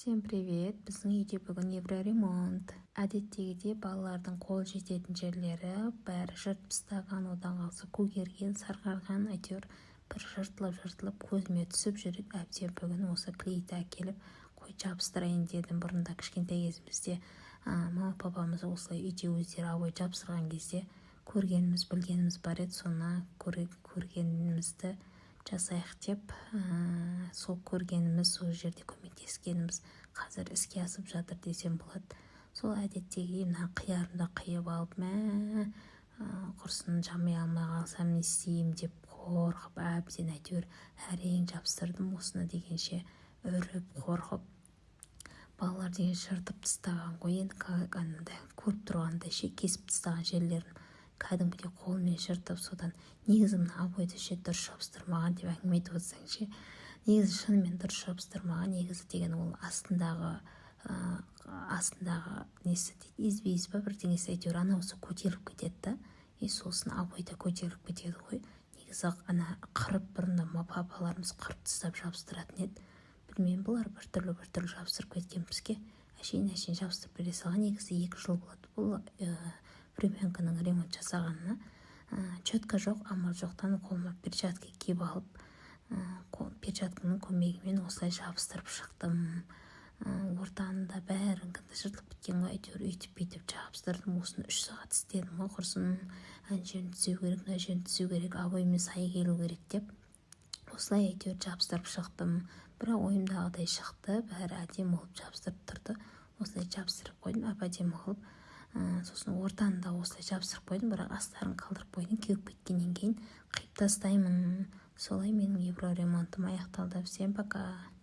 Всем привет! Біздің үйде бүгін евроремонт. Әдеттегідей балалардың қол жететін жерлері бәрі жыртып тастаған, одан қалса көгерген, сарғарған, әйтеуір бір жыртылып көзіме түсіп жүреді. Әбден бүгін осы клейті әкеліп қой жабыстырайын дедім. Бұрында кішкентай кезімізде мама папамыз осылай үйде өздері обой жабыстырған кезде көргеніміз білгеніміз бар еді. Соны көргенімізді жасайық деп, сол көргеніміз сол жерде көмектескеніміз қазір іске асып жатыр десем болады. Сол әдеттегі мына қиярымды қиып алып, құрсын жамай алмай қалсам не істеймін деп қорқып, әбден әйтеуір әрең жабыстырдым. Осыны дегенше үріп қорқып, балалар деген жыртып тастаған ғой. Енді көріп тұрғандай кесіп тастаған жерлерін кәдімгідей қолмен жыртып, содан негізі мына обойды дұрыс жабыстырмаған деп әңгіме айтып отырсаң ше, негізі шынымен дұрыс жабыстырмаған. Негізі деген ол астындағы несі дейді, избейіз ба бірдеңесі, әйтеуір анауысы көтеріліп кетеді да, сосын обойда көтеріліп кетеді ғой. Негізі ана қырып, бұрында папаларымыз қырып тастап жабыстыратын еді. Білмеймін, бұлар біртүрлі жабыстырып кеткен бізге. Әшейін жабыстырып бере салған. Негізі 2 жыл болады бұл времянканың ремонт жасағанына. Четка жоқ, амал жоқтан қолыма перчатка киіп алып, перчатканың көмегімен осылай жабыстырып шықтым. Ортанында бәрін жыртылып кеткен ғой, әйтеуір үйтіп жабыстырдым. Осыны 3 сағат істедім ғой, құрсын ана жерін түзеу керек, мына жерін түзеу керек, обоймен сай келу керек деп. Осылай әйтеуір жабыстырып шықтым. Бірақ ойымдағыдай шықты, бәрі әдемі болып жабыстырып тұрды. Осылай жабыстырып қойдым, әп-әдемі қылып. Сосын ортаны да осылай жабыстырып қойдым, бірақ астарын қалдырып қойдым. Кеуіп кеткеннен кейін қиып тастаймын. Солай менің евроремонтым аяқталды. Всем пока!